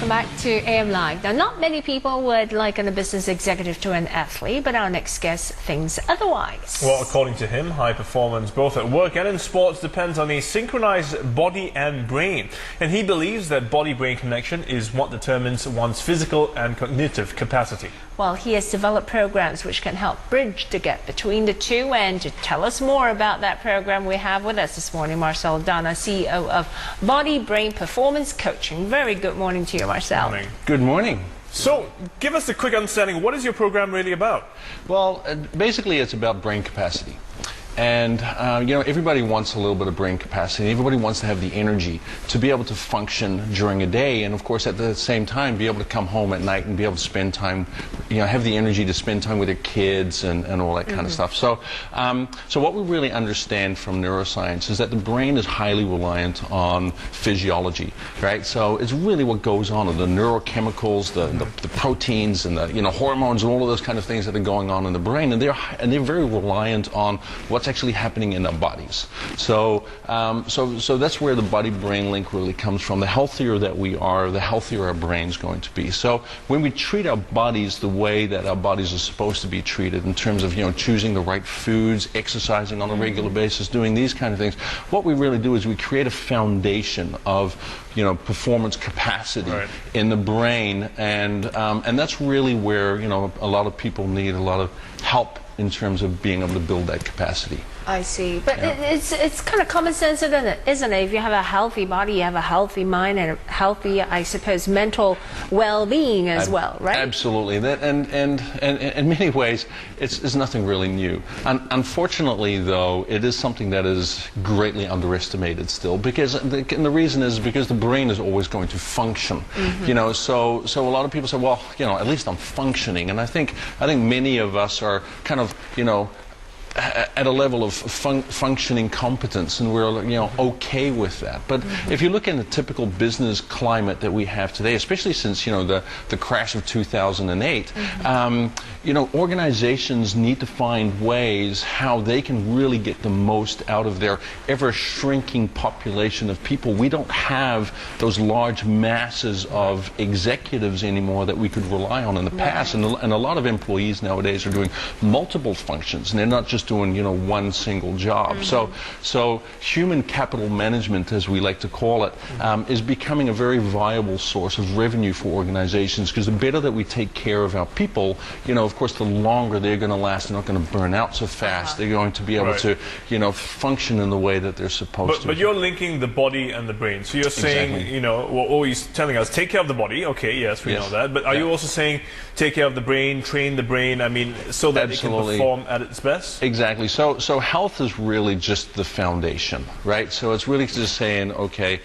welcome back to AM Live. Now, not many people would liken a business executive to an athlete, but our next guest thinks otherwise. Well, according to him, high performance both at work and in sports depends on a synchronized body and brain. And he believes that body-brain connection is what determines one's physical and cognitive capacity. Well, he has developed programs which can help bridge the gap between the two. And to tell us more about that program, we have with us this morning Marcel Daane, CEO of Body Brain Performance Coaching. Very good morning to you, Marcel. Morning. Good morning. So, give us a quick understanding. What is your program really about? Well, basically it's about brain capacity. And, you know, everybody wants a little bit of brain capacity. Everybody wants to have the energy to be able to function during a day. And, of course, at the same time, be able to come home at night and be able to spend time, you know, have the energy to spend time with their kids and all that kind of stuff. So, so what we really understand from neuroscience is that the brain is highly reliant on physiology, right? So it's really what goes on, the neurochemicals, the proteins and the, you know, hormones and all of those kind of things that are going on in the brain. And they're very reliant on what's actually happening in our bodies. So, so that's where the body-brain link really comes from. The healthier that we are, the healthier our brain's going to be. So when we treat our bodies the way that our bodies are supposed to be treated, in terms of, you know, choosing the right foods, exercising on a regular basis, doing these kind of things, what we really do is we create a foundation of, you know, performance capacity in the brain, and that's really where, you know, a lot of people need a lot of help in terms of being able to build that capacity. I see. But it's kind of common sense, isn't it? If you have a healthy body, you have a healthy mind and a healthy, I suppose, mental well-being as well, right? Absolutely. That, and in many ways, it's nothing really new. Unfortunately, though, it is something that is greatly underestimated still, because and the reason is because the brain is always going to function. You know, so a lot of people say, well, you know, at least I'm functioning, and I think many of us are kind of, you know, at a level of functioning competence, and we're, you know, okay with that. But if you look in the typical business climate that we have today, especially since, you know, the crash of 2008, you know, organizations need to find ways how they can really get the most out of their ever-shrinking population of people. We don't have those large masses of executives anymore that we could rely on in the past, and a lot of employees nowadays are doing multiple functions, and they're not just doing, you know, one single job. So human capital management, as we like to call it, is becoming a very viable source of revenue for organizations, because the better that we take care of our people, you know, of course, the longer they're going to last. They're not going to burn out so fast. They're going to be able to, you know, function in the way that they're supposed to. But you're linking the body and the brain. So you're saying, you know, well, always telling us, take care of the body. Okay, yes, we know that. But are you also saying, take care of the brain, train the brain, I mean, so that it can perform at its best? Exactly. So health is really just the foundation, right? So it's really just saying, okay,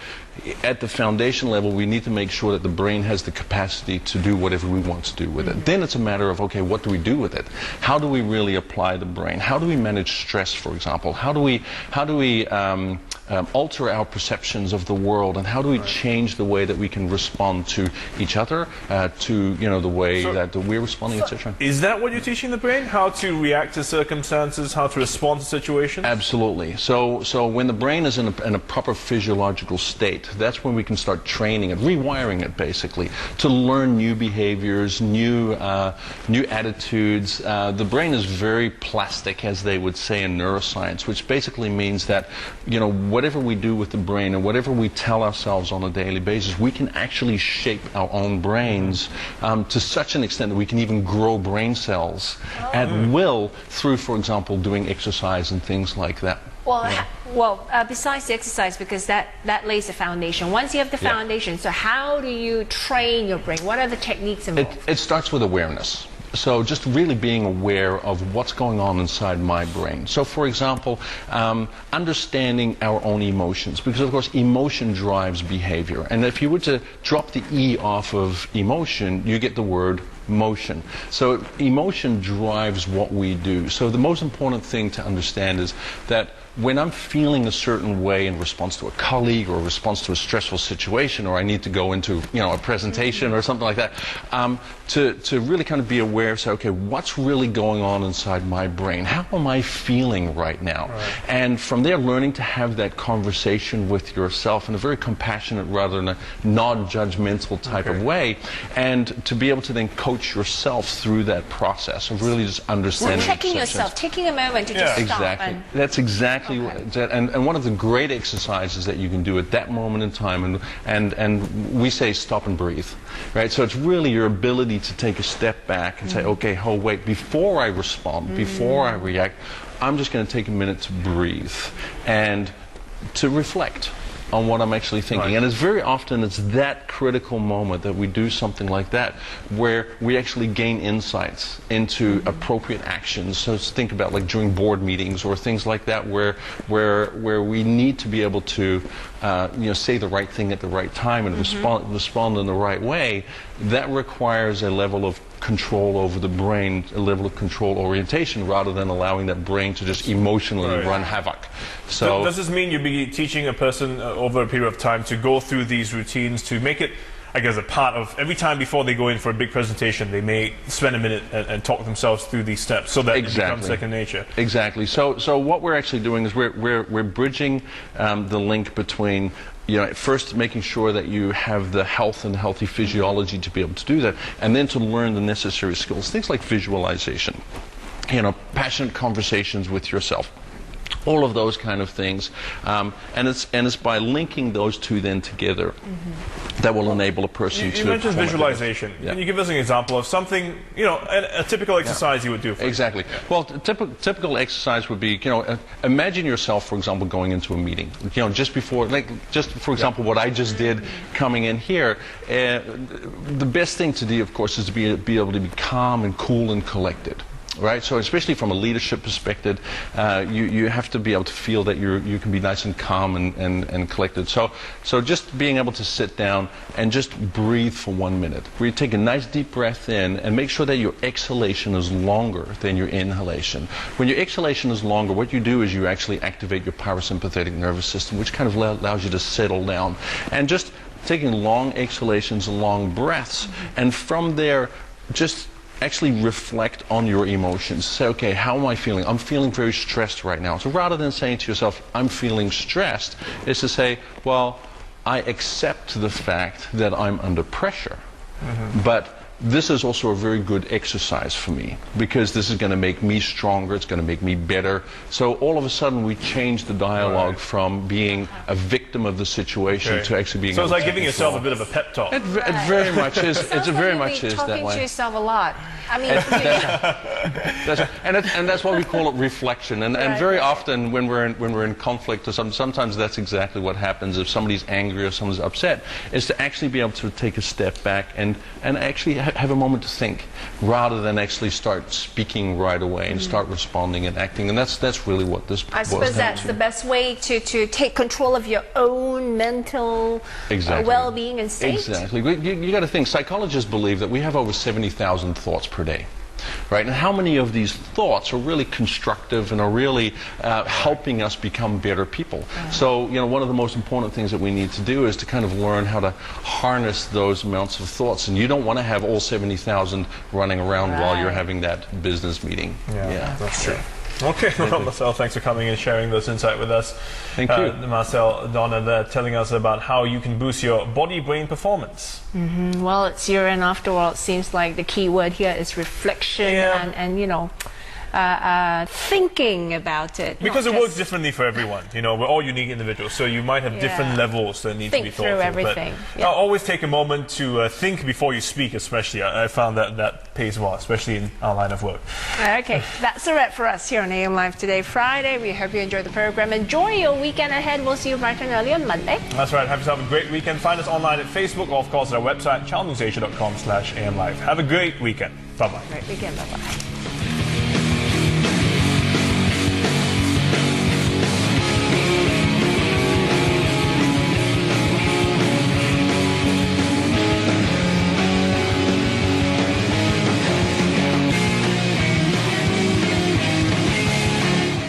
at the foundation level, we need to make sure that the brain has the capacity to do whatever we want to do with it. Then it's a matter of, okay, what do we do with it? How do we really apply the brain? How do we manage stress, for example? How do we alter our perceptions of the world, and how do we change the way that we can respond to each other, to, you know, the way that we're responding, etc. Is that what you're teaching the brain? How to react to circumstances, how to respond to situations? Absolutely. So when the brain is in a proper physiological state, that's when we can start training it, rewiring it basically, to learn new behaviors, new attitudes. The brain is very plastic, as they would say in neuroscience, which basically means that, you know, whatever we do with the brain and whatever we tell ourselves on a daily basis, we can actually shape our own brains to such an extent that we can even grow brain cells at will through, for example, doing exercise and things like that. Well, besides the exercise, because that lays the foundation. Once you have the foundation, so how do you train your brain? What are the techniques involved? It starts with awareness. So just really being aware of what's going on inside my brain. So, for example, understanding our own emotions, because of course emotion drives behavior. And if you were to drop the E off of emotion, you get the word motion. So emotion drives what we do. So the most important thing to understand is that when I'm feeling a certain way in response to a colleague or a response to a stressful situation, or I need to go into, a presentation or something like that, to really kind of be aware, say, okay, what's really going on inside my brain? How am I feeling right now? Right. And from there, learning to have that conversation with yourself in a very compassionate rather than a non-judgmental type of way, and to be able to then coach yourself through that process of really just understanding. Well, checking yourself, taking a moment to just stop. Exactly. That's exactly that. And one of the great exercises that you can do at that moment in time, and we say stop and breathe, right? So it's really your ability to take a step back and say, okay, wait, before I respond, before I react, I'm just going to take a minute to breathe and to reflect on what I'm actually thinking. Right. And it's very often it's that critical moment that we do something like that where we actually gain insights into appropriate actions. So think about like during board meetings or things like that where we need to be able to say the right thing at the right time and respond in the right way. That requires a level of control over the brain, a level of control orientation, rather than allowing that brain to just emotionally run havoc. So does this mean you'll be teaching a person over a period of time to go through these routines to make it, I guess, a part of every time before they go in for a big presentation, they may spend a minute and talk themselves through these steps so that it becomes second nature? Exactly. So what we're actually doing is we're bridging the link between first making sure that you have the health and healthy physiology to be able to do that, and then to learn the necessary skills, things like visualization, passionate conversations with yourself, all of those kind of things, and it's by linking those two then together that will enable a person to. You mentioned visualization. Can you give us an example of something, a typical exercise you would do? Exactly. Well, typical exercise would be, imagine yourself, for example, going into a meeting. Just for example, what I just did coming in here. The best thing to do, of course, is to be able to be calm and cool and collected. Right, so especially from a leadership perspective, you have to be able to feel that you can be nice and calm and collected. So just being able to sit down and just breathe for 1 minute. Where you take a nice deep breath in and make sure that your exhalation is longer than your inhalation. When your exhalation is longer, what you do is you actually activate your parasympathetic nervous system, which kind of allows you to settle down. And just taking long exhalations and long breaths, and from there, just actually reflect on your emotions. Say, okay, how am I feeling? I'm feeling very stressed right now. So rather than saying to yourself, I'm feeling stressed, is to say, well, I accept the fact that I'm under pressure, but this is also a very good exercise for me because this is going to make me stronger, it's going to make me better. So all of a sudden we change the dialogue from being a victim of the situation to actually being. So it's like giving yourself a bit of a pep talk. It very much is. It very much is that way. Talking to yourself a lot. I mean, that's why we call it reflection. And very often when we're in conflict or sometimes that's exactly what happens. If somebody's angry or someone's upset, is to actually be able to take a step back and actually have a moment to think, rather than actually start speaking right away and start responding and acting. And that's really what this. I suppose that's the best way to take control of your own mental well-being and state. Exactly. You got to think. Psychologists believe that we have over 70,000 thoughts per day. Right, and how many of these thoughts are really constructive and are really helping us become better people? So, one of the most important things that we need to do is to kind of learn how to harness those amounts of thoughts. And you don't want to have all 70,000 running around while you're having that business meeting. Yeah, that's true. Okay, well, Marcel, thanks for coming and sharing this insight with us. Thank you. Marcel Daane there telling us about how you can boost your body-brain performance. Well, it's year end after all. It seems like the key word here is reflection and thinking about it. Because it works differently for everyone. We're all unique individuals, so you might have different levels that need to be thought through. Everything. But always take a moment to think before you speak, especially. I found that pays well, especially in our line of work. Okay, that's a wrap for us here on AM Live today, Friday. We hope you enjoyed the program. Enjoy your weekend ahead. We'll see you bright and early on Monday. That's right. Have yourself a great weekend. Find us online at Facebook or, of course, at our website, channelnewsasia.com/amlive. Have a great weekend. Bye-bye. Great weekend. Bye-bye.